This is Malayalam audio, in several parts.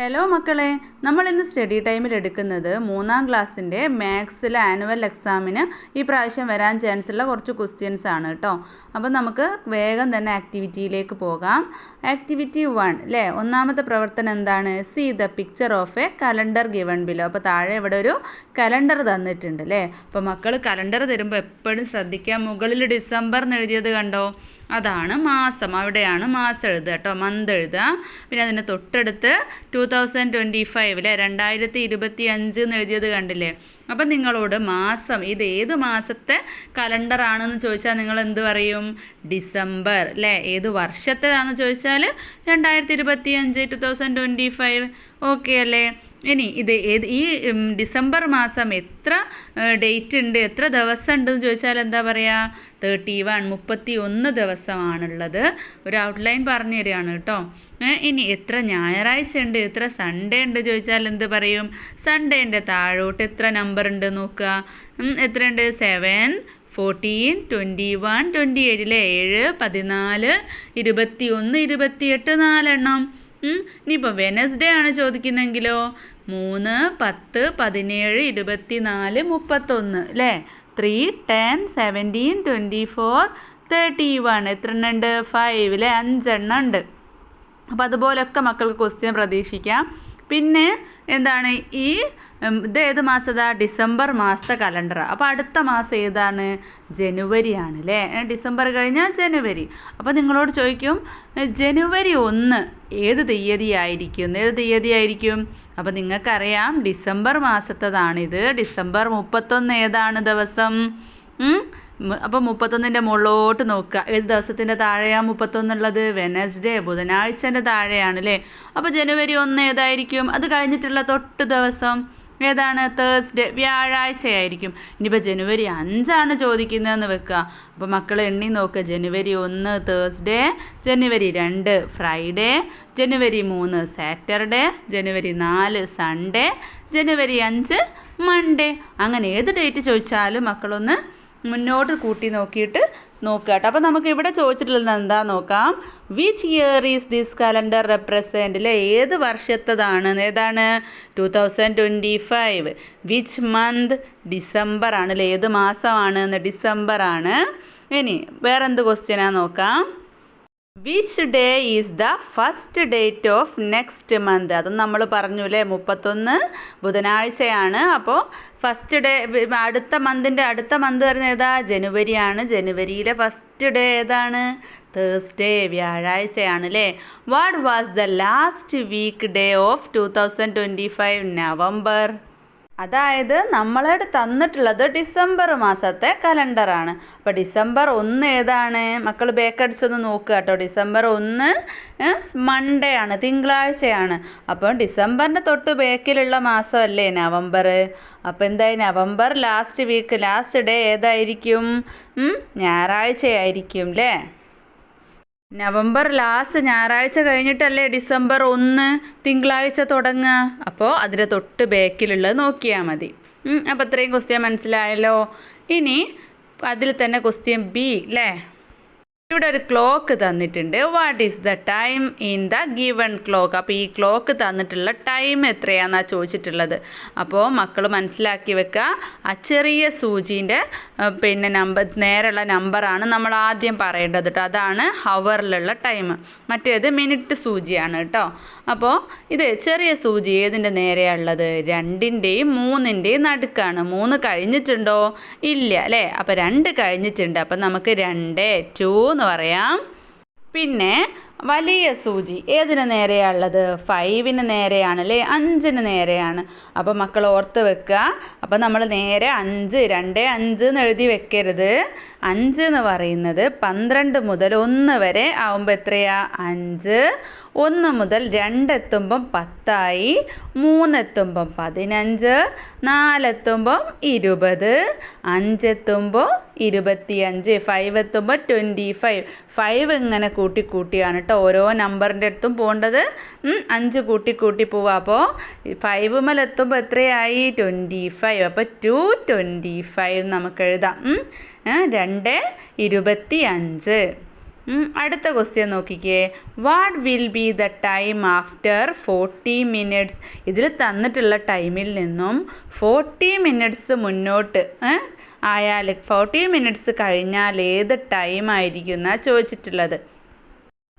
ഹലോ മക്കളെ, നമ്മൾ ഇന്ന് സ്റ്റഡി ടൈമിൽ എടുക്കുന്നത് 3ാം ക്ലാസ്സിൻ്റെ മാത്സിലെ ആനുവൽ എക്സാമിന് ഈ പ്രാവശ്യം വരാൻ ചാൻസ് ഉള്ള കുറച്ച് ക്വസ്റ്റ്യൻസ് ആണ് കേട്ടോ. അപ്പോൾ നമുക്ക് വേഗം തന്നെ ആക്ടിവിറ്റിയിലേക്ക് പോകാം. ആക്ടിവിറ്റി 1 അല്ലേ, ഒന്നാമത്തെ പ്രവർത്തനം എന്താണ്? See the picture of a calendar given below. അപ്പോൾ താഴെ ഇവിടെ ഒരു കലണ്ടർ തന്നിട്ടുണ്ട് അല്ലേ. അപ്പോൾ മക്കൾ കലണ്ടർ തരുമ്പോൾ എപ്പോഴും ശ്രദ്ധിക്കുക, മുകളിൽ ഡിസംബർ എന്ന് എഴുതിയത് കണ്ടോ, അതാണ് മാസം, അവിടെയാണ് മാസം എഴുതുക കേട്ടോ, മന്ത് എഴുതുക. പിന്നെ അതിൻ്റെ തൊട്ടടുത്ത് 2025 അല്ലേ, 2025 എന്ന് എഴുതിയത് കണ്ടില്ലേ. അപ്പം നിങ്ങളോട് മാസം, ഇത് ഏത് മാസത്തെ കലണ്ടറാണെന്ന് ചോദിച്ചാൽ നിങ്ങൾ എന്ത് പറയും? ഡിസംബർ അല്ലേ. ഏത് വർഷത്തേതാണെന്ന് ചോദിച്ചാൽ 2025, 2025. ഓക്കെ അല്ലേ. ഇനി ഇത് ഈ ഡിസംബർ മാസം എത്ര ഡേറ്റ് ഉണ്ട്, എത്ര ദിവസം ഉണ്ടെന്ന് ചോദിച്ചാൽ എന്താ പറയുക? 31 ദിവസമാണുള്ളത്. ഒരു ഔട്ട്ലൈൻ പറഞ്ഞു തരികയാണ് കേട്ടോ. ഇനി എത്ര ഞായറാഴ്ച ഉണ്ട്, എത്ര സൺഡേ ഉണ്ട് ചോദിച്ചാൽ എന്ത് പറയും? സൺഡേൻ്റെ താഴോട്ട് എത്ര നമ്പർ ഉണ്ട് നോക്കുക. എത്രയുണ്ട്? 7, 14, 21, 28 അല്ലേ. 7, 14, 21, 28, 4 എണ്ണം. ഇനിയിപ്പോൾ വെനസ്ഡേ ആണ് ചോദിക്കുന്നെങ്കിലോ 3, 10, 17, 24, 31 അല്ലേ. 3, 10, 17, 24, 31. എത്ര എണ്ണം ഉണ്ട്? 5 അല്ലേ, 5 എണ്ണം ഉണ്ട്. അപ്പോൾ അതുപോലൊക്കെ മക്കൾക്ക് ക്വസ്റ്റ്യൻ പ്രതീക്ഷിക്കാം. പിന്നെ എന്താണ് ഇത് ഏത് മാസത്താ? ഡിസംബർ മാസത്തെ കലണ്ടറാണ്. അപ്പോൾ അടുത്ത മാസം ഏതാണ്? ജനുവരി ആണ് അല്ലേ. ഡിസംബർ കഴിഞ്ഞാൽ ജനുവരി. അപ്പോൾ നിങ്ങളോട് ചോദിക്കും ജനുവരി 1 ഏത് തീയതിയായിരിക്കും? അപ്പോൾ നിങ്ങൾക്കറിയാം ഡിസംബർ മാസത്തേതാണിത്. ഡിസംബർ 31 ഏതാണ് ദിവസം? അപ്പോൾ 31ൻ്റെ മുകളിലോട്ട് നോക്കുക. ഏത് ദിവസത്തിൻ്റെ താഴെയാണ് 31 ഉള്ളത്? വെനസ്ഡേ, ബുധനാഴ്ചൻ്റെ താഴെയാണ് അല്ലേ. അപ്പോൾ ജനുവരി 1 ഏതായിരിക്കും? അത് കഴിഞ്ഞിട്ടുള്ള തൊട്ട് ദിവസം ഏതാണ്? തേഴ്സ്ഡേ, വ്യാഴാഴ്ചയായിരിക്കും. ഇനിയിപ്പോൾ ജനുവരി 5 ചോദിക്കുന്നതെന്ന് വെക്കുക. അപ്പോൾ മക്കൾ എണ്ണി നോക്കുക. ജനുവരി 1 തേഴ്സ്ഡേ, ജനുവരി 2 ഫ്രൈഡേ, ജനുവരി 3 സാറ്റർഡേ, ജനുവരി 4 സൺഡേ, ജനുവരി 5 മൺഡേ. അങ്ങനെ ഏത് ഡേറ്റ് ചോദിച്ചാലും മക്കളൊന്ന് മുന്നോട്ട് കൂട്ടി നോക്കിയിട്ട് നോക്കുക കേട്ടോ. അപ്പോൾ നമുക്ക് ഇവിടെ ചോദിച്ചിട്ടുള്ളത് എന്താ നോക്കാം. Which year is this calendar represent അല്ലേ. ഏത് വർഷത്തേതാണ്? ഏതാണ്? 2025. Which month? ഡിസംബർ ആണ് അല്ലേ. ഏത് മാസമാണ്? ഡിസംബർ ആണ്. ഇനി വേറെന്ത് ക്വസ്റ്റ്യനാണ് നോക്കാം. Which day is the first date of next month? അതും നമ്മൾ പറഞ്ഞു അല്ലേ. 31 ബുധനാഴ്ചയാണ്. അപ്പോൾ ഫസ്റ്റ് ഡേ, അടുത്ത മന്ത് വരുന്നത് ഏതാ? ജനുവരിയാണ്. ജനുവരിയിലെ ഫസ്റ്റ് ഡേ ഏതാണ്? തേഴ്സ്ഡേ, വ്യാഴാഴ്ചയാണ് അല്ലേ. What was the last week day of 2025? November. അതായത് നമ്മളോട് തന്നിട്ടുള്ളത് ഡിസംബർ മാസത്തെ കലണ്ടറാണ്. അപ്പോൾ ഡിസംബർ 1 ഏതാണ്? മക്കൾ ബേക്കടിച്ചൊന്ന് നോക്കുക കേട്ടോ. ഡിസംബർ 1 മൺഡേ ആണ്, തിങ്കളാഴ്ചയാണ്. അപ്പോൾ ഡിസംബറിൻ്റെ തൊട്ട് ബേക്കിലുള്ള മാസമല്ലേ നവംബർ. അപ്പോൾ എന്തായി? November last week, last day ഏതായിരിക്കും? ഞായറാഴ്ചയായിരിക്കും അല്ലേ. നവംബർ ലാസ്റ്റ് ഞായറാഴ്ച കഴിഞ്ഞിട്ടല്ലേ ഡിസംബർ 1 തിങ്കളാഴ്ച തുടങ്ങുക. അപ്പോൾ അതിൻ്റെ തൊട്ട് ബേക്കിലുള്ളത് നോക്കിയാൽ മതി. അപ്പോൾ ഇത്രയും ക്വസ്റ്റ്യൻ മനസ്സിലായല്ലോ. ഇനി അതിൽ തന്നെ ക്വസ്റ്റ്യൻ ബി അല്ലേ. ഇവിടെ ഒരു ക്ലോക്ക് തന്നിട്ടുണ്ട്. What is the time in the given clock? അപ്പോൾ ഈ ക്ലോക്ക് തന്നിട്ടുള്ള ടൈം എത്രയാണെന്നാണ് ചോദിച്ചിട്ടുള്ളത്. അപ്പോൾ മക്കൾ മനസ്സിലാക്കി വെക്കുക. ആ ചെറിയ സൂചീൻ്റെ നേരെയുള്ള നമ്പറാണ് നമ്മൾ ആദ്യം പറയേണ്ടത് കേട്ടോ. അതാണ് ഹവറിലുള്ള ടൈം. മറ്റേത് മിനിറ്റ് സൂചിയാണ് കേട്ടോ. അപ്പോൾ ഇത് ചെറിയ സൂചി ഏതിൻ്റെ നേരെയുള്ളത്? 2ൻ്റെയും 3ൻ്റെയും നടുക്കാണ്. 3 കഴിഞ്ഞിട്ടുണ്ടോ? ഇല്ല അല്ലേ. അപ്പോൾ 2 കഴിഞ്ഞിട്ടുണ്ട്. അപ്പം നമുക്ക് 2, 2 എന്ന് പറയാം. പിന്നെ വലിയ സൂചി ഏതിന് നേരെയാണുള്ളത്? 5ന് നേരെയാണ് അല്ലേ, 5ന് നേരെയാണ്. അപ്പോൾ മക്കൾ ഓർത്ത് വെക്കുക. അപ്പോൾ നമ്മൾ നേരെ 5, 2, 5 എന്ന് എഴുതി വെക്കരുത്. 5 എന്ന് പറയുന്നത് 12 മുതൽ 1 വരെ ആവുമ്പോൾ എത്രയാ? 5. 1 മുതൽ 2 എത്തുമ്പം 10ആയി, 3 എത്തുമ്പം 15, 4 എത്തുമ്പം 20, 5 എത്തുമ്പോൾ 25, 5 എത്തുമ്പോൾ 25. 5 ഇങ്ങനെ കൂട്ടിയാണ് കേട്ടോ ഓരോ നമ്പറിൻ്റെ അടുത്തും പോകേണ്ടത്. 5 കൂട്ടി പോവുക. അപ്പോൾ 5 മുതൽ എത്തുമ്പോൾ എത്രയായി? 25. അപ്പോൾ 225 നമുക്ക് എഴുതാം. 2, 25. അടുത്ത ക്വസ്റ്റ്യൻ നോക്കിക്കേ. What will be the time after 40 minutes? ഇതിൽ തന്നിട്ടുള്ള ടൈമിൽ നിന്നും 40 മിനിറ്റ്സ് മുന്നോട്ട് ആയാൽ 40 മിനിറ്റ്സ് കഴിഞ്ഞാൽ ഏത് ടൈം ആയിരിക്കും എന്നാണ് ചോദിച്ചിട്ടുള്ളത്.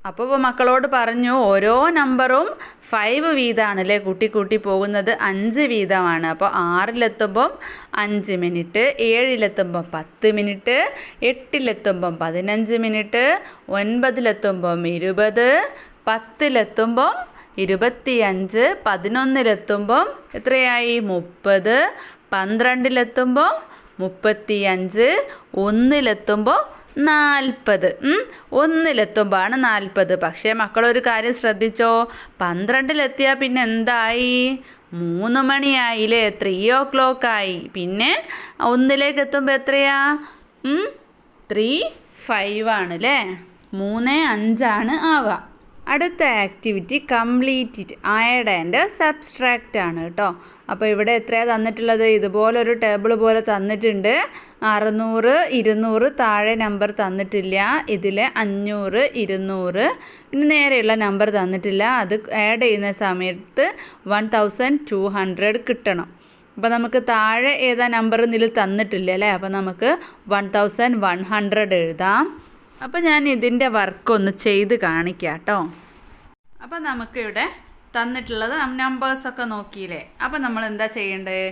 അപ്പോൾ മക്കളോട് പറഞ്ഞു ഓരോ നമ്പറും 5 വീതമാണ് അല്ലേ കൂട്ടി പോകുന്നത്, 5 വീതമാണ്. അപ്പോൾ 6-ലെത്തുമ്പം 5 മിനിറ്റ്, 7-ലെത്തുമ്പം 10 മിനിറ്റ്, 8-ലെത്തുമ്പം 15 മിനിറ്റ്, 9-ലെത്തുമ്പം 20, 10-ലെത്തുമ്പം 25, 11-ലെത്തുമ്പം എത്രയായി 30, 12-ലെത്തുമ്പം 35, 1-ലെത്തുമ്പോൾ 40. 1-ലെത്തുമ്പോഴാണ് 40. പക്ഷേ മക്കളൊരു കാര്യം ശ്രദ്ധിച്ചോ, 12-ലെത്തിയാൽ പിന്നെ എന്തായി? 3 മണിയായില്ലേ, 3 o'clock ആയി. പിന്നെ 1-ലേക്ക് എത്തുമ്പോൾ എത്രയാ? 3:05 ആണ് അല്ലേ, 3:05 ആവുക. അടുത്ത activity complete it, add and subtract ആണ് കേട്ടോ. അപ്പോൾ ഇവിടെ എത്രയാണ് തന്നിട്ടുള്ളത്? ഇതുപോലൊരു ടേബിൾ പോലെ തന്നിട്ടുണ്ട്. 600, 200 താഴെ നമ്പർ തന്നിട്ടില്ല. ഇതിൽ 500, 200 ഇനി നേരെയുള്ള നമ്പർ തന്നിട്ടില്ല. അത് ആഡ് ചെയ്യുന്ന സമയത്ത് 1200 കിട്ടണം. അപ്പോൾ നമുക്ക് താഴെ ഏതാ നമ്പർ ഇതിൽ തന്നിട്ടില്ല അല്ലേ, അപ്പോൾ നമുക്ക് 1100 എഴുതാം. അപ്പോൾ ഞാൻ ഇതിൻ്റെ വർക്കൊന്ന് ചെയ്ത് കാണിക്കാം കേട്ടോ. അപ്പോൾ നമുക്കിവിടെ തന്നിട്ടുള്ളത് നമ്പേഴ്സൊക്കെ നോക്കിയില്ലേ. അപ്പോൾ നമ്മൾ എന്താ ചെയ്യേണ്ടത്?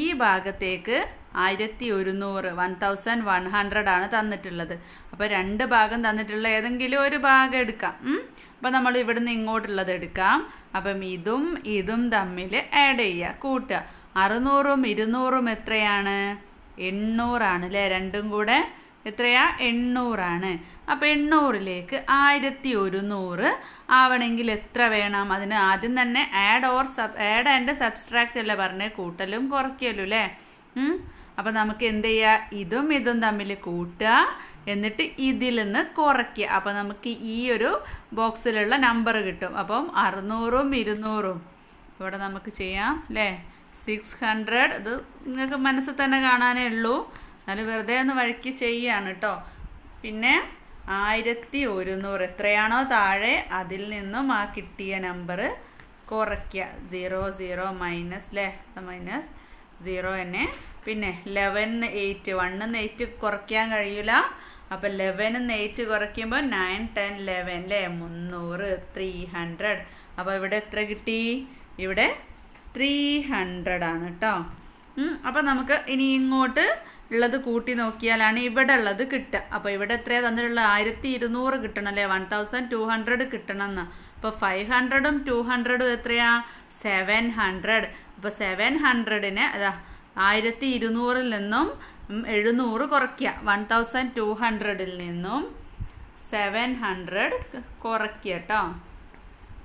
ഈ ഭാഗത്തേക്ക് 1100 ആണ് തന്നിട്ടുള്ളത്. അപ്പോൾ 2 ഭാഗം തന്നിട്ടുള്ള ഏതെങ്കിലും ഒരു ഭാഗം എടുക്കാം. അപ്പോൾ നമ്മൾ ഇവിടുന്ന് ഇങ്ങോട്ടുള്ളത് എടുക്കാം. അപ്പം ഇതും തമ്മിൽ ആഡ് ചെയ്യുക, കൂട്ടുക. 600ഉം 200ഉം എത്രയാണ്? 800 ആണ് അല്ലേ, രണ്ടും കൂടെ എത്രയാ? 800 ആണ്. അപ്പോൾ 800ലേക്ക് 1100 ആവണമെങ്കിൽ എത്ര വേണം? അതിന് ആദ്യം തന്നെ ആഡ് ആൻഡ് സബ്സ്ട്രാക്റ്റ് അല്ലേ പറഞ്ഞ്, കൂട്ടലും കുറയ്ക്കലും അല്ലേ. അപ്പോൾ നമുക്ക് എന്ത് ചെയ്യുക? ഇതും തമ്മിൽ കൂട്ടുക, എന്നിട്ട് ഇതിൽ നിന്ന് കുറയ്ക്കുക. അപ്പോൾ നമുക്ക് ഈ ഒരു ബോക്സിലുള്ള നമ്പർ കിട്ടും. അപ്പം 600ഉം 200ഉം ഇവിടെ നമുക്ക് ചെയ്യാം അല്ലേ. 600 ഇത് നിങ്ങൾക്ക് മനസ്സിൽ തന്നെ കാണാനേ ഉള്ളൂ, എന്നാലും വെറുതെ ഒന്ന് വഴിക്ക് ചെയ്യാണ് കേട്ടോ. പിന്നെ 1100 എത്രയാണോ താഴെ അതിൽ നിന്നും ആ കിട്ടിയ നമ്പർ കുറയ്ക്കുക. 0 മൈനസ് അല്ലേ, മൈനസ് 0 തന്നെ. പിന്നെ 11 8 1 8 കുറയ്ക്കാൻ കഴിയില്ല. അപ്പോൾ 11 8 കുറയ്ക്കുമ്പോൾ 9 10 11 അല്ലേ, 300 300. അപ്പോൾ ഇവിടെ എത്ര കിട്ടി? ഇവിടെ 300 ആണ് കേട്ടോ. അപ്പോൾ നമുക്ക് ഇനി ഇങ്ങോട്ട് ഉള്ളത് കൂട്ടി നോക്കിയാലാണ് ഇവിടെ ഉള്ളത് കിട്ടുക. അപ്പോൾ ഇവിടെ എത്രയാണ് തന്നിട്ടുള്ളത്? 1200 കിട്ടണം അല്ലേ, 1200 കിട്ടണം എന്ന്. അപ്പോൾ 500ഉം 200ഉം എത്രയാ? 700. അപ്പോൾ 700ന് അതാ 1200ൽ നിന്നും 700 കുറയ്ക്കുക. 1200ൽ നിന്നും 700 കുറയ്ക്കുക കേട്ടോ.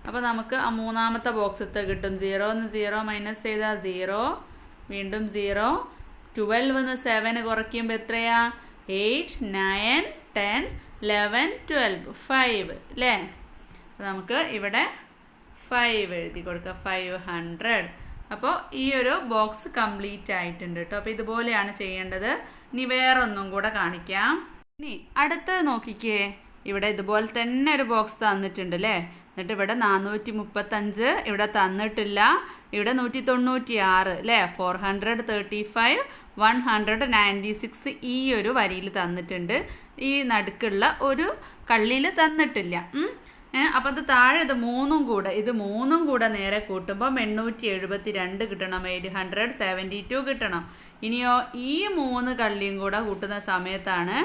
അപ്പോൾ നമുക്ക് ആ മൂന്നാമത്തെ ബോക്സത്തെ കിട്ടും. 0 0 മൈനസ് ചെയ്താൽ 0, വീണ്ടും 0. 12 7 കുറയ്ക്കുമ്പോൾ എത്രയാ? 8 9 10 11 12 5 അല്ലേ. അപ്പോൾ നമുക്ക് ഇവിടെ 5 എഴുതി കൊടുക്കുക, 500. അപ്പോൾ ഈ ഒരു ബോക്സ് കംപ്ലീറ്റ് ആയിട്ടുണ്ട് കേട്ടോ. അപ്പോൾ ഇതുപോലെയാണ് ചെയ്യേണ്ടത്. ഇനി വേറെ ഒന്നും കൂടെ കാണിക്കാം. ഇനി അടുത്തത് നോക്കിക്കേ, ഇവിടെ ഇതുപോലെ തന്നെ ഒരു ബോക്സ് തന്നിട്ടുണ്ട് അല്ലേ. എന്നിട്ട് ഇവിടെ 435 ഇവിടെ തന്നിട്ടില്ല. ഇവിടെ 196 അല്ലേ, 435 196 ഈ ഒരു വരിയിൽ തന്നിട്ടുണ്ട്. ഈ നടുക്കുള്ള ഒരു കള്ളിയിൽ തന്നിട്ടില്ല. അപ്പോൾ അത് താഴെ ഇത് മൂന്നും കൂടെ നേരെ കൂട്ടുമ്പോൾ 872 കിട്ടണം, 872 കിട്ടണം. ഇനിയോ ഈ 3 കള്ളിയും കൂടെ കൂട്ടുന്ന സമയത്താണ്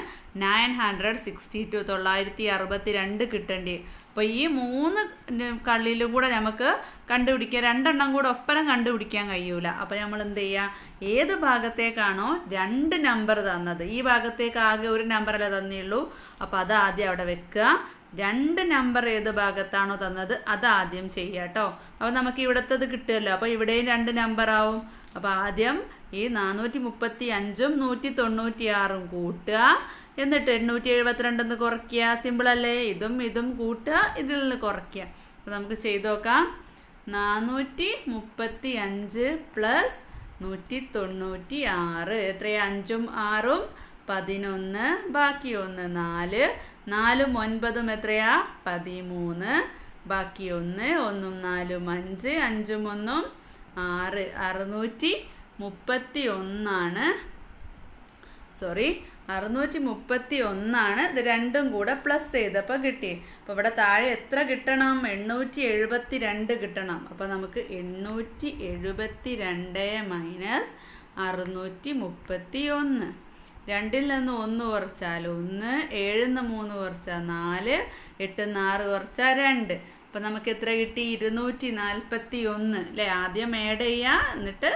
962 962 കിട്ടേണ്ടത്. അപ്പോൾ ഈ 3 കള്ളിയിലും കൂടെ നമുക്ക് കണ്ടുപിടിക്കുക, 2 എണ്ണം കൂടെ ഒപ്പരം കണ്ടുപിടിക്കാൻ കഴിയൂല. അപ്പോൾ നമ്മൾ എന്ത് ചെയ്യുക? ഏത് ഭാഗത്തേക്കാണോ 2 നമ്പർ തന്നത്, ഈ ഭാഗത്തേക്ക് ആകെ ഒരു നമ്പറല്ലേ തന്നുള്ളൂ, അപ്പോൾ അത് ആദ്യം അവിടെ വെക്കുക. 2 നമ്പർ ഏത് ഭാഗത്താണോ തന്നത് അത് ആദ്യം ചെയ്യുക കേട്ടോ. അപ്പോൾ നമുക്ക് ഇവിടുത്തത് കിട്ടുമല്ലോ, അപ്പോൾ ഇവിടെയും 2 നമ്പർ ആവും. അപ്പോൾ ആദ്യം ഈ 435ഉം 196ഉം കൂട്ടുക, എന്നിട്ട് 872 കുറയ്ക്കുക. സിമ്പിളല്ലേ, ഇതും കൂട്ടുക, ഇതിൽ നിന്ന് കുറയ്ക്കുക. അപ്പോൾ നമുക്ക് ചെയ്ത് നോക്കാം. 435 പ്ലസ് 196 എത്രയാണ്? 5ഉം 6ഉം 11, ബാക്കി 1 4, 4ഉം 9ഉം എത്രയാ 13, ബാക്കി 1, 1ഉം 4ഉം 5, 5ഉം 1ഉം 6, 631 സോറി 631 ഇത് രണ്ടും കൂടെ പ്ലസ് ചെയ്തപ്പോൾ കിട്ടി. അപ്പോൾ ഇവിടെ താഴെ എത്ര കിട്ടണം? 872 കിട്ടണം. അപ്പോൾ നമുക്ക് 872 മൈനസ് 631. 2ൽ നിന്ന് 1 കുറച്ചാൽ 1, 7ൽ നിന്ന് 3 കുറച്ചാൽ 4, 8ൽ നിന്ന് 6 കുറച്ചാൽ 2. അപ്പോൾ നമുക്ക് എത്ര കിട്ടി? 241 അല്ലേ? ആദ്യം ആഡ് ചെയ്യുക, എന്നിട്ട്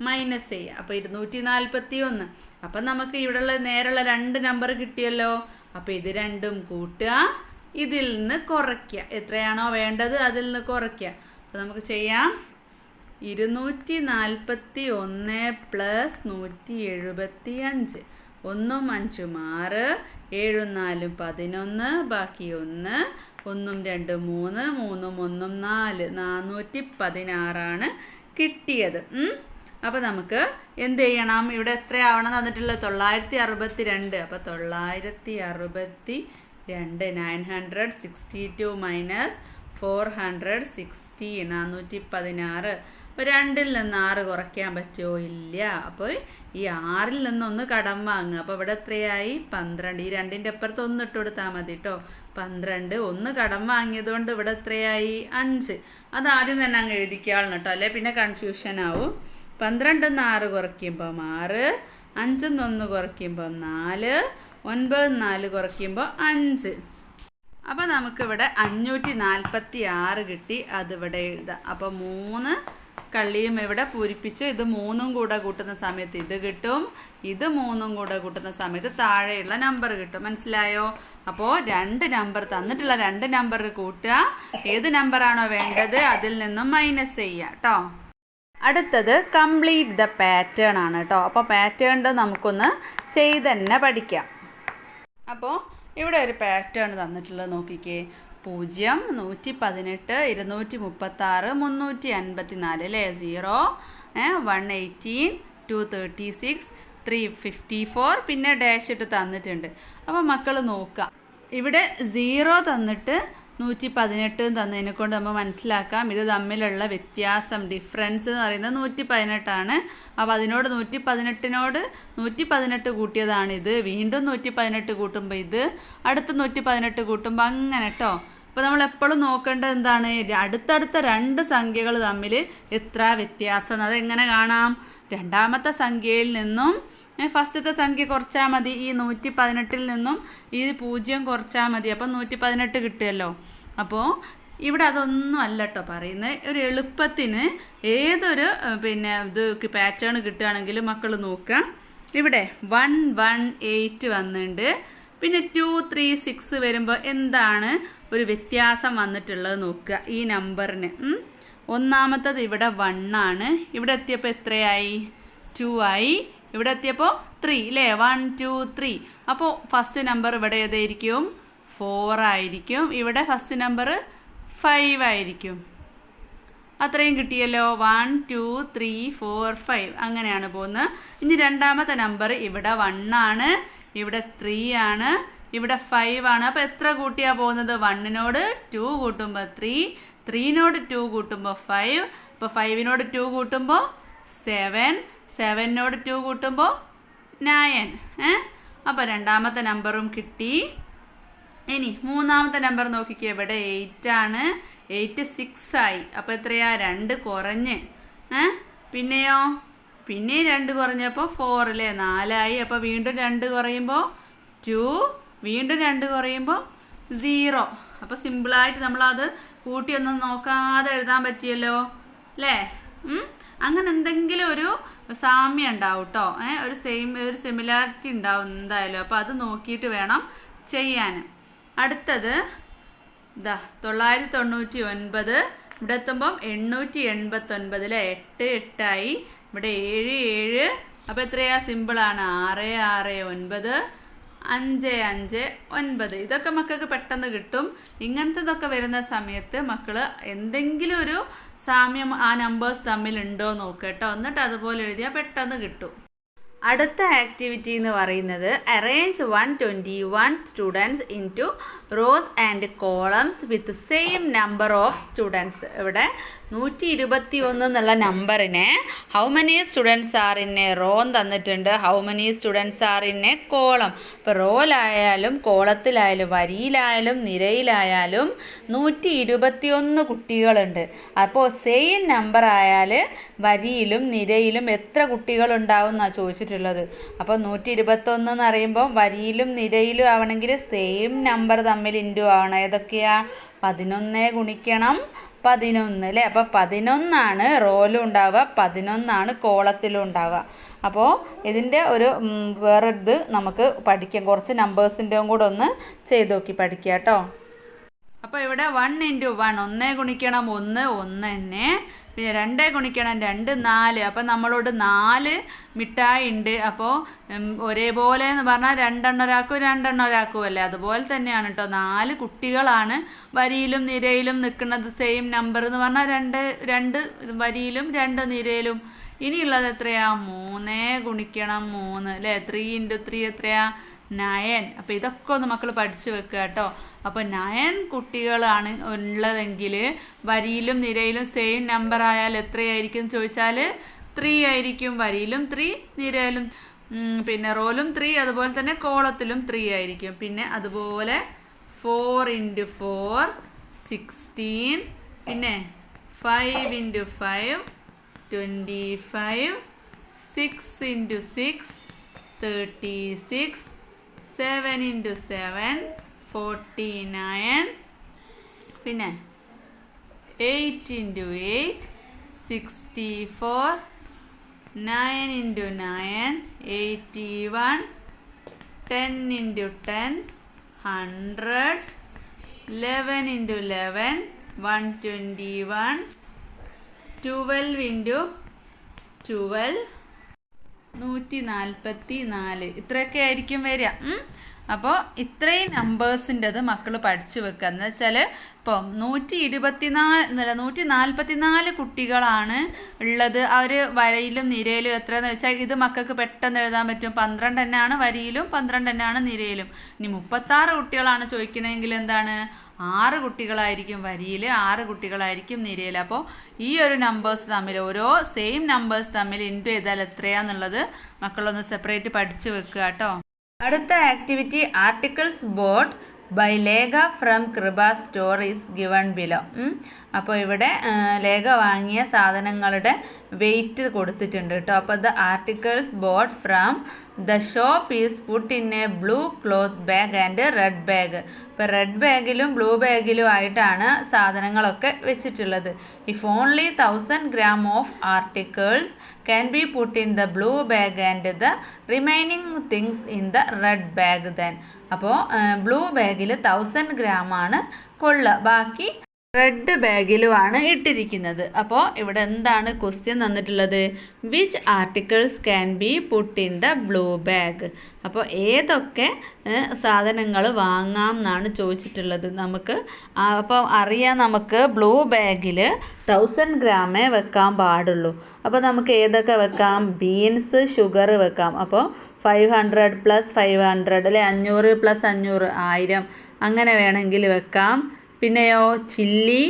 മൈനസ് ചെയ്യുക. അപ്പോൾ 241. അപ്പം നമുക്ക് ഇവിടെയുള്ള നേരെയുള്ള 2 നമ്പർ കിട്ടിയല്ലോ. അപ്പോൾ ഇത് രണ്ടും കൂട്ടുക, ഇതിൽ നിന്ന് കുറയ്ക്കുക. എത്രയാണോ വേണ്ടത് അതിൽ നിന്ന് കുറയ്ക്കുക. അപ്പോൾ നമുക്ക് ചെയ്യാം. 241 പ്ലസ് 175. 1ഉം 5ഉം 6, 7ഉം 4ഉം 11, ബാക്കി 1, 1ഉം 2ഉം 3, 3ഉം 1ഉം 4, 416 കിട്ടിയത്. അപ്പോൾ നമുക്ക് എന്ത് ചെയ്യണം? ഇവിടെ എത്രയാവണം തന്നിട്ടുള്ളത്? 962. അപ്പോൾ 962 962 മൈനസ് 460 416. അപ്പോൾ 2ൽ നിന്ന് 6 കുറയ്ക്കാൻ പറ്റുമോ? ഇല്ല. അപ്പോൾ ഈ 6ൽ നിന്ന് 1 കടം വാങ്ങുക. അപ്പോൾ ഇവിടെ എത്രയായി? 12. ഈ 2ൻ്റെ അപ്പുറത്ത് 1 ഇട്ട് കൊടുത്താൽ മതി കേട്ടോ. 12. 1 കടം വാങ്ങിയതുകൊണ്ട് ഇവിടെ എത്രയായി? 5. അത് ആദ്യം തന്നെ അങ്ങ് എഴുതിക്കാളണം കേട്ടോ, അല്ലേ പിന്നെ കൺഫ്യൂഷൻ ആവും. 12ൽ നിന്ന് 6 കുറയ്ക്കുമ്പോൾ 6, 5ൽ നിന്ന് 1 കുറയ്ക്കുമ്പോൾ 4, 9ൽ 4 കുറയ്ക്കുമ്പോൾ 5. അപ്പോൾ നമുക്കിവിടെ 546 കിട്ടി. അതിവിടെ എഴുതാം. അപ്പോൾ 3 കള്ളിയും ഇവിടെ പൂരിപ്പിച്ച് ഇത് 3ഉം കൂടെ കൂട്ടുന്ന സമയത്ത് ഇത് കിട്ടും, ഇത് 3ഉം കൂടെ കൂട്ടുന്ന സമയത്ത് താഴെയുള്ള നമ്പർ കിട്ടും. മനസ്സിലായോ? അപ്പോൾ 2 നമ്പർ തന്നിട്ടുള്ള 2 നമ്പർ കൂട്ടുക, ഏത് നമ്പറാണോ വേണ്ടത് അതിൽ നിന്നും മൈനസ് ചെയ്യുക കേട്ടോ. അടുത്തത് കംപ്ലീറ്റ് ദ പാറ്റേൺ ആണ് കേട്ടോ. അപ്പോൾ പാറ്റേൺ നമുക്കൊന്ന് ചെയ്ത് തന്നെ പഠിക്കാം. അപ്പോൾ ഇവിടെ ഒരു പാറ്റേൺ തന്നിട്ടുള്ളത് നോക്കിക്കേ. 0, 118, 236, 354 അല്ലേ? 0, 118, 236, 354 പിന്നെ ഡാഷ് ഇട്ട് തന്നിട്ടുണ്ട്. അപ്പോൾ മക്കൾ നോക്കുക, ഇവിടെ 0 തന്നിട്ട് 118 തന്നതിനെ കൊണ്ട് നമ്മൾ മനസ്സിലാക്കാം ഇത് തമ്മിലുള്ള വ്യത്യാസം, ഡിഫറൻസ് എന്ന് പറയുന്നത് 118 അപ്പോൾ അതിനോട് 118 കൂട്ടിയതാണ് ഇത്. വീണ്ടും 118 കൂട്ടുമ്പോൾ ഇത്, അടുത്ത 118 കൂട്ടുമ്പോൾ അങ്ങനെ കേട്ടോ. അപ്പോൾ നമ്മൾ എപ്പോഴും നോക്കേണ്ടത് എന്താണ്? അടുത്തടുത്ത 2 സംഖ്യകൾ തമ്മിൽ എത്ര വ്യത്യാസം, അതെങ്ങനെ കാണാം? രണ്ടാമത്തെ സംഖ്യയിൽ നിന്നും ഫസ്റ്റത്തെ സംഖ്യ കുറച്ചാൽ മതി. ഈ 118ൽ നിന്നും ഈ 0 കുറച്ചാൽ മതി. അപ്പം 118 കിട്ടുമല്ലോ. അപ്പോൾ ഇവിടെ അതൊന്നും അല്ല കേട്ടോ പറയുന്നത്. ഒരു എളുപ്പത്തിന് ഏതൊരു ഇത് പാറ്റേൺ കിട്ടുകയാണെങ്കിലും മക്കൾ നോക്കുക. ഇവിടെ 118 വന്നിട്ടുണ്ട്, പിന്നെ 236 വരുമ്പോൾ എന്താണ് ഒരു വ്യത്യാസം വന്നിട്ടുള്ളത് നോക്കുക. ഈ നമ്പറിന് ഒന്നാമത്തത് ഇവിടെ 1 ആണ്, ഇവിടെ എത്തിയപ്പോൾ എത്രയായി? 2 ആയി. ഇവിടെ എത്തിയപ്പോൾ 3 അല്ലേ? 1 2 3. അപ്പോൾ ഫസ്റ്റ് നമ്പർ ഇവിടെ ഏതായിരിക്കും? 4 ആയിരിക്കും. ഇവിടെ ഫസ്റ്റ് നമ്പർ 5 ആയിരിക്കും. അത്രയും കിട്ടിയല്ലോ. 1 2 3 4 5 അങ്ങനെയാണ് പോകുന്നത്. ഇനി രണ്ടാമത്തെ നമ്പർ ഇവിടെ 1 ആണ്, ഇവിടെ 3 ആണ്, ഇവിടെ 5 ആണ്. അപ്പോൾ എത്ര കൂട്ടിയാ പോകുന്നത്? 1നോട് 2 കൂട്ടുമ്പോൾ 3, 3നോട് 2 കൂട്ടുമ്പോൾ 5, അപ്പോൾ 5നോട് 2 കൂട്ടുമ്പോൾ 7, 7നോട് 2 കൂട്ടുമ്പോൾ 9. അപ്പോൾ രണ്ടാമത്തെ നമ്പറും കിട്ടി. ഇനി മൂന്നാമത്തെ നമ്പർ നോക്കിക്കേ. ഇവിടെ 8 ആണ്, 8 6 ആയി. അപ്പോൾ എത്രയാ? 2 കുറഞ്ഞ്. പിന്നെയോ പിന്നെയും 2 കുറഞ്ഞപ്പോൾ 4 അല്ലേ? 4 ആയി. അപ്പോൾ വീണ്ടും 2 കുറയുമ്പോൾ 2, വീണ്ടും 2 കുറയുമ്പോൾ 0. അപ്പോൾ സിമ്പിളായിട്ട് നമ്മളത് കൂട്ടിയൊന്നും നോക്കാതെ എഴുതാൻ പറ്റിയല്ലോ അല്ലേ? അങ്ങനെ എന്തെങ്കിലും ഒരു സാമ്യം ഉണ്ടാവും കേട്ടോ. ഒരു സിമിലാരിറ്റി ഉണ്ടാവും എന്തായാലും. അപ്പോൾ അത് നോക്കിയിട്ട് വേണം ചെയ്യാൻ. അടുത്തത് 999. ഇവിടെ എത്തുമ്പം 889 അല്ലേ? 8 8 ആയി. ഇവിടെ 7 7. അപ്പോൾ എത്രയാ? സിമ്പിളാണ്. 6 6 9 5 5 9. ഇതൊക്കെ മക്കൾക്ക് പെട്ടെന്ന് കിട്ടും. ഇങ്ങനത്തതൊക്കെ വരുന്ന സമയത്ത് മക്കൾ എന്തെങ്കിലും ഒരു സാമ്യം ആ നമ്പേഴ്സ് തമ്മിലുണ്ടോ നോക്കുക കേട്ടോ. എന്നിട്ട് അതുപോലെ എഴുതിയാൽ പെട്ടെന്ന് കിട്ടും. അടുത്ത ആക്ടിവിറ്റി എന്ന് പറയുന്നത് arrange 121 students into rows and columns with same number of students. ഇവിടെ 121 എന്നുള്ള നമ്പറിനെ how many students are in a row തന്നിട്ടുണ്ട്, how many students are in a column. ഇപ്പോൾ റോയിലായാലും കോളത്തിലായാലും വരിയിലായാലും നിരയിലായാലും 121 കുട്ടികളുണ്ട്. അപ്പോൾ സെയിം നമ്പർ ആയാൽ വരിയിലും നിരയിലും എത്ര കുട്ടികളുണ്ടാവും എന്നാണ് ചോദിച്ചിട്ടുള്ളത്. അപ്പോൾ 121 എന്ന് പറയുമ്പോൾ വരിയിലും നിരയിലും ആവണമെങ്കിൽ സെയിം നമ്പർ തമ്മിൽ ഇൻറ്റു ആവണം. ഏതൊക്കെയാ? 11 ഗുണിക്കണം 11 അല്ലേ. അപ്പോൾ 11 റോയിലും ഉണ്ടാവുക, 11 കോളത്തിലും ഉണ്ടാവുക. അപ്പോൾ ഇതിൻ്റെ ഒരു വേറൊരിത് നമുക്ക് പഠിക്കാം. കുറച്ച് നമ്പേഴ്സിൻ്റെയും കൂടെ ഒന്ന് ചെയ്ത് നോക്കി പഠിക്കാം കേട്ടോ. അപ്പോൾ ഇവിടെ 1 × 1 1 ഗുണിക്കണം 1 1 തന്നെ, പിന്നെ 2 ഗുണിക്കണം 2 4. അപ്പോൾ നമ്മളോട് 4 മിഠായി ഉണ്ട്. അപ്പോൾ ഒരേപോലെ എന്ന് പറഞ്ഞാൽ 2 ഒരാൾക്കും 2 ഒരാൾക്കും അല്ലേ. അതുപോലെ തന്നെയാണ് കേട്ടോ. 4 കുട്ടികളാണ് വരിയിലും നിരയിലും നിൽക്കുന്നത്. സെയിം നമ്പർ എന്ന് പറഞ്ഞാൽ 2 വരിയിലും 2 നിരയിലും. ഇനിയുള്ളത് എത്രയാ? 3 ഗുണിക്കണം 3 അല്ലേ. 3 × 3 എത്രയാ? 9. അപ്പോൾ ഇതൊക്കെ ഒന്ന് മക്കൾ പഠിച്ചു വെക്കുക കേട്ടോ. അപ്പോൾ 9 കുട്ടികളാണ് ഉള്ളതെങ്കിൽ വരിയിലും നിരയിലും സെയിം നമ്പർ ആയാൽ എത്രയായിരിക്കും ചോദിച്ചാൽ 3 ആയിരിക്കും. വരിയിലും 3 നിരയിലും പിന്നെ റോയിലും 3, അതുപോലെ തന്നെ കോളത്തിലും 3 ആയിരിക്കും. പിന്നെ അതുപോലെ 4 × 4 16, പിന്നെ 5 × 5 25, 6 × 6 36, 7 × 7 49, പിന്നെ 8 × 8 64, 9 × 9 81, 10 × 10 100, 11 × 11 121, 12 × 12 144. ഇത്രയൊക്കെ ആയിരിക്കും വരിക. അപ്പോൾ ഇത്രയും നമ്പേഴ്സിൻ്റെത് മക്കൾ പഠിച്ചു വെക്കുക. എന്ന് വെച്ചാൽ ഇപ്പം 144 കുട്ടികളാണ് ഉള്ളത്. അവർ വരയിലും നിരയിലും എത്രയെന്ന് വെച്ചാൽ ഇത് മക്കൾക്ക് പെട്ടെന്ന് എഴുതാൻ പറ്റും. 12 തന്നെയാണ് വരിയിലും, 12 തന്നെയാണ് നിരയിലും. ഇനി 36 കുട്ടികളാണ് ചോദിക്കണമെങ്കിൽ എന്താണ്? 6 കുട്ടികളായിരിക്കും വരിയിൽ, 6 കുട്ടികളായിരിക്കും നിരയിൽ. അപ്പോൾ ഈ ഒരു നമ്പേഴ്സ് തമ്മിൽ ഓരോ സെയിം നമ്പേഴ്സ് തമ്മിൽ ഇൻറ്റു ചെയ്താൽ എത്രയാന്നുള്ളത് മക്കളൊന്ന് സെപ്പറേറ്റ് പഠിച്ചു വെക്കുക കേട്ടോ. അടുത്ത activity articles bought by Lekha from Kripa store is given below. അപ്പോൾ ഇവിടെ ലേഖ വാങ്ങിയ സാധനങ്ങളുടെ വെയിറ്റ് കൊടുത്തിട്ടുണ്ട് കേട്ടോ. അപ്പോൾ the articles bought from the shop is put in a blue cloth bag and red bag. ഇപ്പോൾ റെഡ് ബാഗിലും ബ്ലൂ ബാഗിലും ആയിട്ടാണ് സാധനങ്ങളൊക്കെ വെച്ചിട്ടുള്ളത്. If only 1000 gram of articles can be put in the blue bag and the remaining things in the red bag then. അപ്പോൾ ബ്ലൂ ബാഗിൽ 1000 gram ആണ് കൊള്ളുക, ബാക്കി റെഡ് ബാഗിലുമാണ് ഇട്ടിരിക്കുന്നത്. അപ്പോൾ ഇവിടെ എന്താണ് ക്വസ്റ്റ്യൻ തന്നിട്ടുള്ളത്? Which articles can be put in the blue bag. അപ്പോൾ ഏതൊക്കെ സാധനങ്ങൾ വാങ്ങാം എന്നാണ് ചോദിച്ചിട്ടുള്ളത് നമുക്ക്. അപ്പോൾ അറിയാം നമുക്ക് ബ്ലൂ ബാഗിൽ 1000 gram വെക്കാൻ പാടുള്ളൂ. അപ്പോൾ നമുക്ക് ഏതൊക്കെ വെക്കാം? ബീൻസ്, ഷുഗർ വെക്കാം. അപ്പോൾ 500 + 500 അല്ലെ, 500 + 500 1000 അങ്ങനെ വേണമെങ്കിൽ വെക്കാം. പിന്നെയോ ചില്ലി,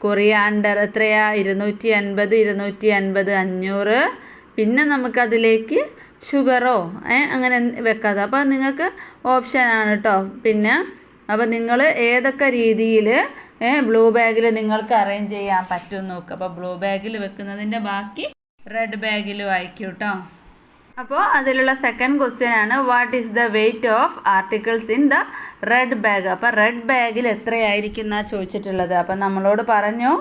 കൊറിയാണ്ടർ എത്രയാ? 250 250 500. പിന്നെ നമുക്കതിലേക്ക് ഷുഗറോ അങ്ങനെ വെക്കാതെ. അപ്പോൾ നിങ്ങൾക്ക് ഓപ്ഷനാണ് കേട്ടോ. പിന്നെ അപ്പോൾ നിങ്ങൾ ഏതൊക്കെ രീതിയിൽ ബ്ലൂ ബാഗിൽ നിങ്ങൾക്ക് അറേഞ്ച് ചെയ്യാൻ പറ്റും നോക്കുക. അപ്പോൾ ബ്ലൂ ബാഗിൽ വെക്കുന്നതിൻ്റെ ബാക്കി റെഡ് ബാഗിലും ആയിരിക്കും കേട്ടോ. അപ്പോൾ അതിലുള്ള സെക്കൻഡ് ക്വസ്റ്റ്യൻ ആണ് what is the weight of articles in the red bag. അപ്പോൾ റെഡ് ബാഗിൽ എത്രയായിരിക്കും എന്നാണ് ചോദിച്ചിട്ടുള്ളത്. അപ്പം നമ്മളോട് പറഞ്ഞു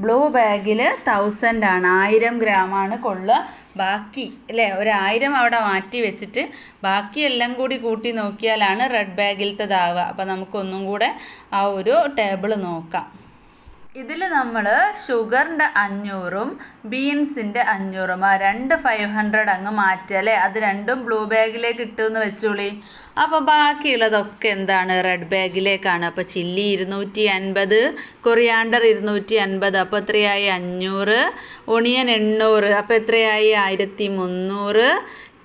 ബ്ലൂ ബാഗിൽ 1000 ആണ്, 1000 gram ആണ് കൊള്ളുക. ബാക്കി അല്ലേ 1000 അവിടെ മാറ്റി വെച്ചിട്ട് ബാക്കി എല്ലാം കൂടി കൂട്ടി നോക്കിയാലാണ് റെഡ് ബാഗിലത്തേതാവുക. അപ്പോൾ നമുക്കൊന്നും കൂടെ ആ ഒരു ടേബിൾ നോക്കാം. ഇതിൽ നമ്മൾ ഷുഗറിൻ്റെ 500ഉം ബീൻസിൻ്റെ 500ഉം ആ 2 500 അങ്ങ് മാറ്റുക അല്ലേ. അത് രണ്ടും ബ്ലൂ ബാഗിലേക്ക് ഇട്ടുമെന്ന് വെച്ചോളി. അപ്പോൾ ബാക്കിയുള്ളതൊക്കെ എന്താണ്? റെഡ് ബാഗിലേക്കാണ്. അപ്പോൾ ചില്ലി 250, കൊറിയാണ്ടർ 250, അപ്പോൾ എത്രയായി? 500. ഒണിയൻ 800, അപ്പോൾ എത്രയായി? 1300.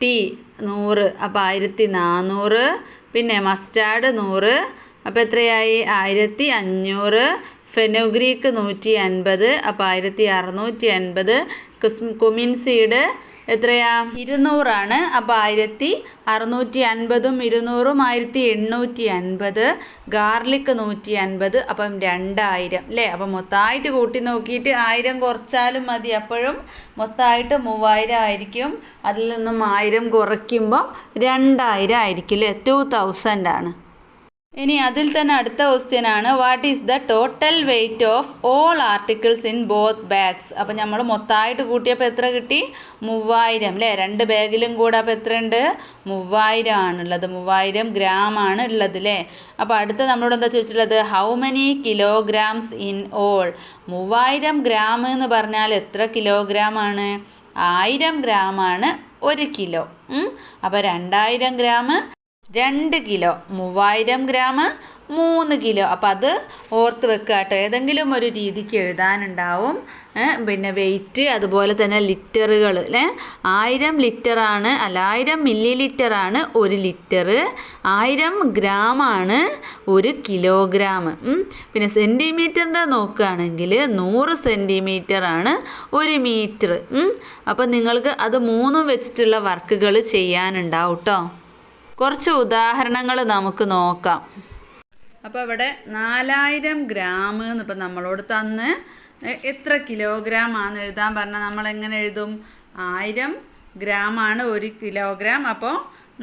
ടീ 100, അപ്പോൾ 1400. പിന്നെ മസ്റ്റാർഡ് 100, അപ്പോൾ എത്രയായി? 1500. ഫെനുഗ്രീക്ക് 150, അപ്പോൾ 1650. കുമിൻ സീഡ് എത്രയാ? 200 അപ്പോൾ 1650ഉം 200ഉം 1850. ഗാർലിക് 150, അപ്പം 2000 അല്ലേ? അപ്പം മൊത്തമായിട്ട് കൂട്ടി നോക്കിയിട്ട് 1000 കുറച്ചാലും മതി. അപ്പോഴും മൊത്തമായിട്ട് 3000 ആയിരിക്കും. അതിൽ നിന്നും 1000 കുറയ്ക്കുമ്പോൾ 2000 ആയിരിക്കും അല്ലേ? 2000 ആണ്. ഇനി അതിൽ തന്നെ അടുത്ത ക്വസ്റ്റ്യൻ ആണ്, what is the total weight of all articles in both bags? അപ്പം നമ്മൾ മൊത്തമായിട്ട് കൂട്ടിയപ്പോൾ എത്ര കിട്ടി? 3000 അല്ലേ? 2 ബാഗിലും കൂടെ അപ്പോൾ എത്രയുണ്ട്? 3000 ആണുള്ളത്. 3000 ഗ്രാം ആണ് ഉള്ളത് അല്ലേ? അപ്പോൾ അടുത്ത നമ്മളോട് എന്താ ചോദിച്ചിട്ടുള്ളത്? How many kilograms in all? 3000 gram എന്ന് പറഞ്ഞാൽ എത്ര കിലോഗ്രാം ആണ്? 1000 ഗ്രാം ആണ് 1 കിലോ. അപ്പോൾ 2000 ഗ്രാം 2 കിലോ, 3000 ഗ്രാം 3 കിലോ. അപ്പോൾ അത് ഓർത്ത് വെക്കുക കേട്ടോ. ഏതെങ്കിലും ഒരു രീതിക്ക് എഴുതാനുണ്ടാവും. പിന്നെ വെയിറ്റ്, അതുപോലെ തന്നെ ലിറ്ററുകൾ അല്ലേ? 1000 ലിറ്ററാണ്, അല്ല 1000 മില്ലി ലിറ്ററാണ് 1 ലിറ്റർ. 1000 ഗ്രാമാണ് 1 കിലോഗ്രാം. പിന്നെ സെൻറ്റിമീറ്ററിൻ്റെ നോക്കുകയാണെങ്കിൽ 100 സെൻറ്റിമീറ്ററാണ് 1 മീറ്റർ. അപ്പം നിങ്ങൾക്ക് അത് 3 വെച്ചിട്ടുള്ള വർക്കുകൾ ചെയ്യാനുണ്ടാവും കേട്ടോ. കുറച്ച് ഉദാഹരണങ്ങൾ നമുക്ക് നോക്കാം. അപ്പോൾ ഇവിടെ 4000 ഗ്രാം എന്നിപ്പോൾ നമ്മളോട് തന്ന് എത്ര കിലോഗ്രാം ആണെന്ന് എഴുതാൻ പറഞ്ഞാൽ നമ്മൾ എങ്ങനെ എഴുതും? 1000 ഗ്രാമാണ് 1 കിലോഗ്രാം. അപ്പോൾ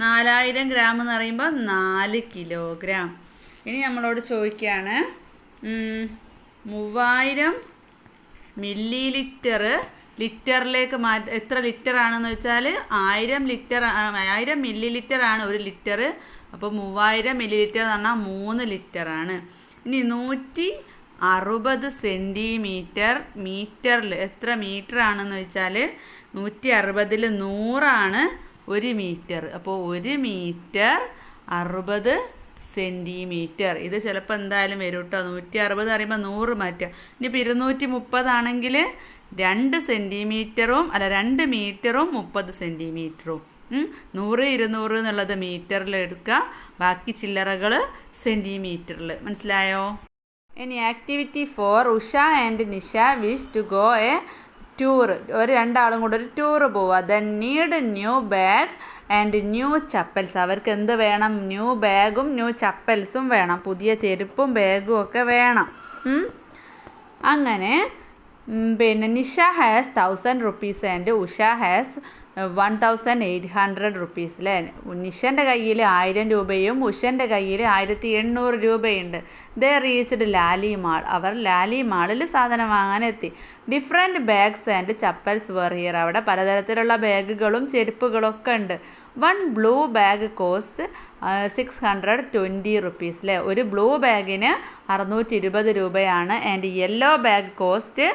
4000 ഗ്രാം എന്ന് പറയുമ്പോൾ 4 കിലോഗ്രാം. ഇനി നമ്മളോട് ചോദിക്കുകയാണ് 3000 മില്ലി ലിറ്റർ ലിറ്ററിലേക്ക് എത്ര ലിറ്റർ ആണെന്ന് വെച്ചാൽ 1000 മില്ലി ലിറ്റർ ആണ് 1 ലിറ്റർ. അപ്പോൾ 3000 മില്ലി ലിറ്റർ എന്ന് പറഞ്ഞാൽ 3 ലിറ്ററാണ്. ഇനി 160 സെൻറ്റിമീറ്റർ മീറ്ററിൽ എത്ര മീറ്റർ ആണെന്ന് വെച്ചാൽ 160ൽ 100 1 മീറ്റർ. അപ്പോൾ 1 മീറ്റർ 60 സെൻറ്റിമീറ്റർ. ഇത് ചിലപ്പോൾ എന്തായാലും വരും കേട്ടോ. 160 പറയുമ്പോൾ 100 മാറ്റുക. ഇനിയിപ്പോൾ 230 ആണെങ്കിൽ 2 സെൻറ്റിമീറ്ററും അല്ല 2 മീറ്ററും 30 സെൻറ്റിമീറ്ററും. 100 200 എന്നുള്ളത് മീറ്ററിൽ എടുക്കുക, ബാക്കി ചില്ലറകൾ സെൻറ്റിമീറ്ററിൽ. മനസ്സിലായോ? ഇനി activity 4, Usha and Nisha wish to go a tour. ഒരു 2 ആളും കൂടെ ഒരു ടൂറ് പോവുക. Then need new bag and new chappals. അവർക്ക് എന്ത് വേണം? ന്യൂ ബാഗും ന്യൂ ചപ്പൽസും വേണം. പുതിയ ചെരുപ്പും ബാഗും ഒക്കെ വേണം. അങ്ങനെ പിന്നെ Nisha has 1000 rupees and Usha has 1800 rupees അല്ലേ? നിഷൻ്റെ കയ്യിൽ 1000 രൂപയും ഉഷൻ്റെ കയ്യിൽ 1800 രൂപയുണ്ട്. They reached Lali mall. അവർ ലാലി മാളിൽ സാധനം വാങ്ങാനെത്തി. Different bags and chappals were here. അവിടെ പലതരത്തിലുള്ള ബാഗുകളും ചെരുപ്പുകളൊക്കെ ഉണ്ട്. 1 ബ്ലൂ ബാഗ് കോസ്റ്റ് 620 റുപ്പീസ് അല്ലേ? ഒരു ബ്ലൂ ബാഗിന് 620 രൂപയാണ്. And yellow bag cost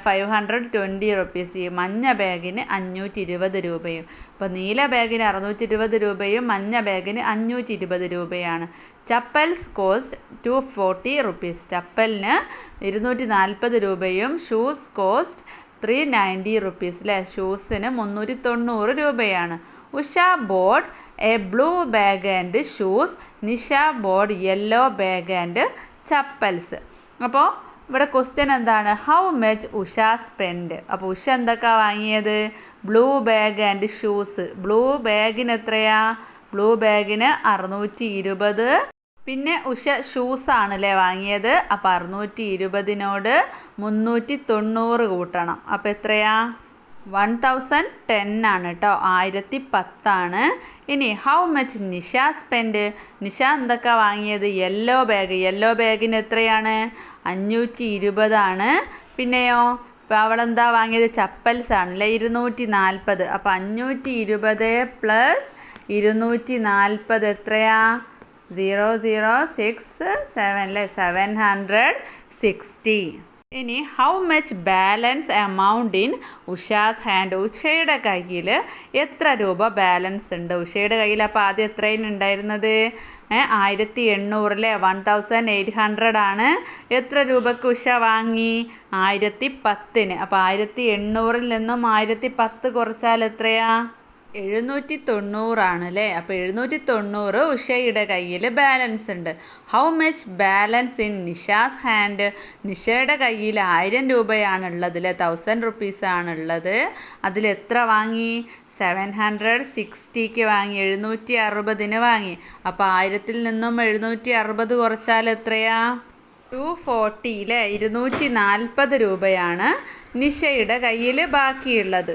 520 rupees. ഈ മഞ്ഞ ബാഗിന് 520 രൂപയും. അപ്പോൾ നീല ബാഗിന് 620 രൂപയും മഞ്ഞ ബാഗിന് 520 രൂപയാണ്. Chappals cost 240 rupees. ചപ്പലിന് 240 രൂപയും. ഷൂസ് കോസ്റ്റ് 390 റുപ്പീസ് അല്ലേ? ഷൂസിന് 390 രൂപയാണ്. Usha bought a blue bag and shoes. Nisha bought yellow bag and chappals. അപ്പോൾ ഇവിടെ ക്വസ്റ്റ്യൻ എന്താണ്? How much Usha spend. അപ്പോൾ ഉഷ എന്തൊക്കെ വാങ്ങിയത്? Blue bag and shoes. Blue ബാഗിന് എത്രയാ? ബ്ലൂ ബാഗിന് 620. പിന്നെ ഉഷ ഷൂസാണല്ലേ വാങ്ങിയത്. അപ്പോൾ 620നോട് 390 കൂട്ടണം. അപ്പോൾ എത്രയാ? 1010 ആണ് കേട്ടോ. 1010 ഇനി how much Nisha spend. Nisha എന്തൊക്കെ വാങ്ങിയത്? Yellow bag. യെല്ലോ ബാഗിന് എത്രയാണ്? 520. പിന്നെയോ ഇപ്പോൾ അവളെന്താ വാങ്ങിയത്? ചപ്പൽസ് ആണല്ലേ, 240. അപ്പോൾ 520 പ്ലസ് 240 എത്രയാ? 0067 അല്ലേ? 760. ഇനി how much balance amount in Usha's hand. ഉഷയുടെ കയ്യിൽ എത്ര രൂപ ബാലൻസ് ഉണ്ട്? ഉഷയുടെ കയ്യിൽ അപ്പോൾ ആദ്യം എത്രയാണ് ഉണ്ടായിരുന്നത്? 1800 അല്ലേ? 1800 ആണ്. എത്ര രൂപയ്ക്ക് ഉഷ വാങ്ങി? 1010. അപ്പോൾ 1800ൽ നിന്നും 1010 കുറച്ചാൽ എത്രയാ? 790 അല്ലേ? അപ്പോൾ 790 ഉഷയുടെ കയ്യിൽ ബാലൻസ് ഉണ്ട്. How much balance in Nisha's hand? നിഷയുടെ കയ്യിൽ 1000 രൂപയാണുള്ളത് അല്ലേ? 1000 റുപ്പീസാണുള്ളത്. അതിലെത്ര വാങ്ങി? 760ക്ക് വാങ്ങി, 760 വാങ്ങി. അപ്പോൾ 1000-ൽ നിന്നും 760 കുറച്ചാൽ എത്രയാ? 240 അല്ലേ? 240 രൂപയാണ് നിഷയുടെ കയ്യിൽ ബാക്കിയുള്ളത്.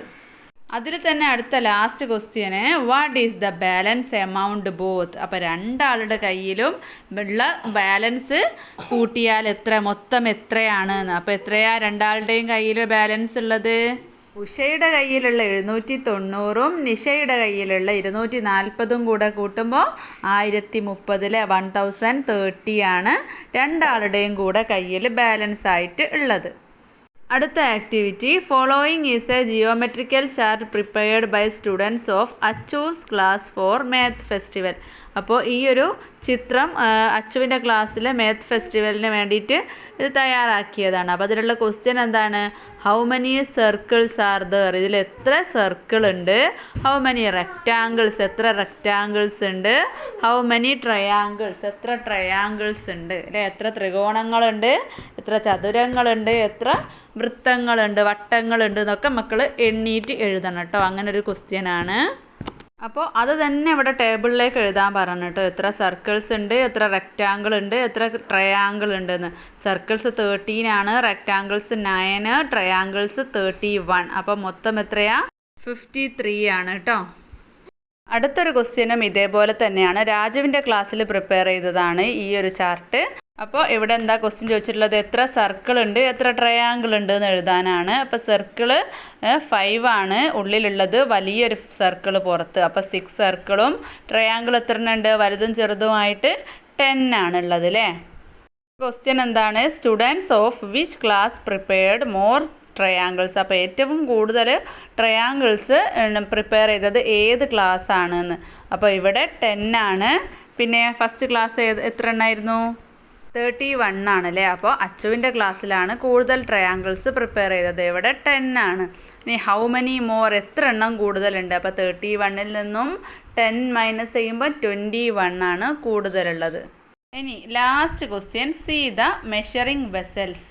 അതിൽ തന്നെ അടുത്ത last question, what is the balance amount both? അപ്പോൾ രണ്ടാളുടെ കയ്യിലും ഉള്ള ബാലൻസ് കൂട്ടിയാൽ മൊത്തം എത്രയാണ്? അപ്പോൾ എത്രയാ രണ്ടാളുടെയും കയ്യിൽ ബാലൻസ് ഉള്ളത്? ഉഷയുടെ കയ്യിലുള്ള 790-ഉം നിഷയുടെ കയ്യിലുള്ള 240-ഉം കൂടെ കൂട്ടുമ്പോൾ 1030 1030 ആണ് രണ്ടാളുടെയും കൂടെ കയ്യിൽ ബാലൻസ് ആയിട്ട് ഉള്ളത്. അടുത്ത activity, following is a geometrical chart prepared by students of Achu's class four math festival. അപ്പോൾ ഈ ഒരു ചിത്രം അച്ചുവിൻ്റെ ക്ലാസ്സിലെ മാത്ത് ഫെസ്റ്റിവലിന് വേണ്ടിയിട്ട് ഇത് തയ്യാറാക്കിയതാണ്. അപ്പോൾ അതിലുള്ള ക്വസ്റ്റ്യൻ എന്താണ്? How many circles are there? ഇതിൽ എത്ര സർക്കിൾ ഉണ്ട്? How many rectangles? എത്ര റെക്റ്റാങ്കിൾസ് ഉണ്ട്? How many triangles? എത്ര ട്രയാങ്കിൾസ് ഉണ്ട് അല്ലേ? എത്ര ത്രികോണങ്ങളുണ്ട്? എത്ര ചതുരങ്ങളുണ്ട്? എത്ര വൃത്തങ്ങളുണ്ട്, വട്ടങ്ങളുണ്ട് എന്നൊക്കെ മക്കൾ എണ്ണീറ്റ് എഴുതണം കേട്ടോ. അങ്ങനെ ഒരു ക്വസ്റ്റ്യനാണ്. അപ്പോൾ അത് തന്നെ ഇവിടെ ടേബിളിലേക്ക് എഴുതാൻ പറഞ്ഞു കേട്ടോ. എത്ര സർക്കിൾസ് ഉണ്ട്, എത്ര റെക്റ്റാങ്കിൾ ഉണ്ട്, എത്ര ട്രയാങ്കിൾ ഉണ്ടെന്ന്. സർക്കിൾസ് 13 ആണ്, റെക്റ്റാങ്കിൾസ് 9, ട്രയാങ്കിൾസ് 31. അപ്പോൾ മൊത്തം എത്രയാ? 53 ആണ് കേട്ടോ. അടുത്തൊരു ക്വസ്റ്റ്യനും ഇതേപോലെ തന്നെയാണ്. രാജുവിൻ്റെ ക്ലാസ്സിൽ പ്രിപ്പയർ ചെയ്തതാണ് ഈ ഒരു ചാർട്ട്. അപ്പോൾ ഇവിടെ എന്താ ക്വസ്റ്റ്യൻ ചോദിച്ചിട്ടുള്ളത്? എത്ര സർക്കിൾ ഉണ്ട്, എത്ര ട്രയാങ്കിൾ ഉണ്ട് എന്ന് എഴുതാനാണ്. അപ്പോൾ സർക്കിള് 5 ആണ് ഉള്ളിലുള്ളത്, വലിയൊരു സർക്കിൾ പുറത്ത്. അപ്പോൾ 6 സർക്കിളും ട്രയാങ്കിൾ എത്ര ഉണ്ട്? വലുതും ചെറുതുമായിട്ട് 10 ആണുള്ളത് അല്ലേ? ക്വസ്റ്റ്യൻ എന്താണ്? Students of which class prepared more triangles? അപ്പോൾ ഏറ്റവും കൂടുതൽ ട്രയാങ്കിൾസ് പ്രിപ്പയർ ചെയ്തത് ഏത് ക്ലാസ് ആണെന്ന്. അപ്പോൾ ഇവിടെ 10 ആണ്. പിന്നെ ഫസ്റ്റ് ക്ലാസ് എത്ര എണ്ണമായിരുന്നു? 31 ആണല്ലേ? അപ്പോൾ അച്ചുവിൻ്റെ ക്ലാസ്സിലാണ് കൂടുതൽ ട്രയാങ്കിൾസ് പ്രിപ്പയർ ചെയ്തത്. ഇവിടെ 10 ആണ്. ഇനി ഹൗ മെനി മോർ? എത്ര എണ്ണം കൂടുതലുണ്ട്? അപ്പോൾ 31-ൽ നിന്നും 10 മൈനസ് ചെയ്യുമ്പോൾ 21 ആണ് കൂടുതലുള്ളത്. ഇനി last question, see the measuring vessels.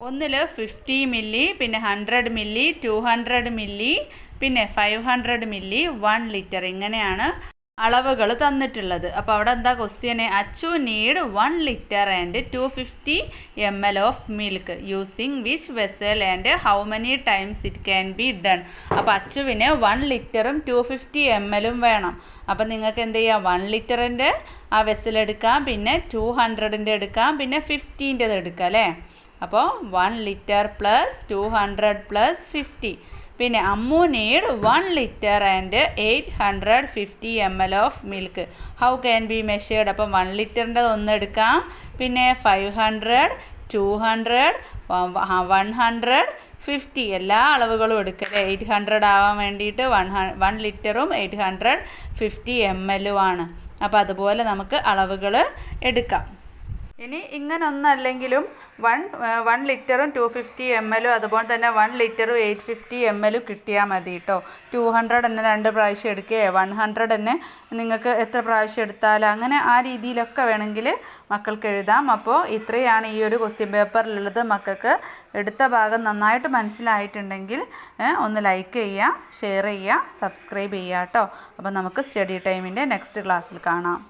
ഒന്നിൽ 50 മില്ലി, പിന്നെ 100 മില്ലി, 200 മില്ലി, പിന്നെ 500 മില്ലി, 1 ലിറ്റർ. ഇങ്ങനെയാണ് അളവുകൾ തന്നിട്ടുള്ളത്. അപ്പോൾ അവിടെ എന്താ question? Achu need 1 litre and 250 ml of milk using which vessel and how many times it can be done. അപ്പോൾ അച്ചുവിന് 1 ലിറ്ററും 250 ml വേണം. അപ്പം നിങ്ങൾക്ക് എന്ത് ചെയ്യാം? 1 ലിറ്ററിൻ്റെ ആ വെസൽ എടുക്കാം, പിന്നെ 200-ൻ്റെ എടുക്കാം, പിന്നെ 50-ൻ്റെത് എടുക്കാം അല്ലേ? അപ്പോൾ 1 ലിറ്റർ പ്ലസ് 200 പ്ലസ് 50. പിന്നെ Ammu need 1 litre and 850 ml of milk. How can be measured? അപ്പം 1 ലിറ്ററിൻ്റെ ഒന്ന് എടുക്കാം, പിന്നെ 500, 200, 100, 50 എല്ലാ അളവുകളും എടുക്കുക. 800 ആവാൻ വേണ്ടിയിട്ട് 1 ലിറ്ററും 850 ml ആണ്. അപ്പോൾ അതുപോലെ നമുക്ക് അളവുകൾ എടുക്കാം. ഇനി ഇങ്ങനെ ഒന്നല്ലെങ്കിലും 1 ലിറ്ററും 250 ml അതുപോലെ തന്നെ 1 ലിറ്ററും 850 ml കിട്ടിയാൽ മതി കേട്ടോ. 200 തന്നെ 2 പ്രാവശ്യം എടുക്കുക, 100 തന്നെ നിങ്ങൾക്ക് എത്ര പ്രാവശ്യം എടുത്താൽ അങ്ങനെ ആ രീതിയിലൊക്കെ വേണമെങ്കിൽ മക്കൾക്ക് എഴുതാം. അപ്പോൾ ഇത്രയാണ് ഈ ഒരു ക്വസ്റ്റ്യൻ പേപ്പറിലുള്ളത്. മക്കൾക്ക് എടുത്ത ഭാഗം നന്നായിട്ട് മനസ്സിലായിട്ടുണ്ടെങ്കിൽ ഒന്ന് ലൈക്ക് ചെയ്യുക, ഷെയർ ചെയ്യുക, സബ്സ്ക്രൈബ് ചെയ്യുക കേട്ടോ. അപ്പോൾ നമുക്ക് സ്റ്റഡി ടൈമിൻ്റെ നെക്സ്റ്റ് ക്ലാസ്സിൽ കാണാം.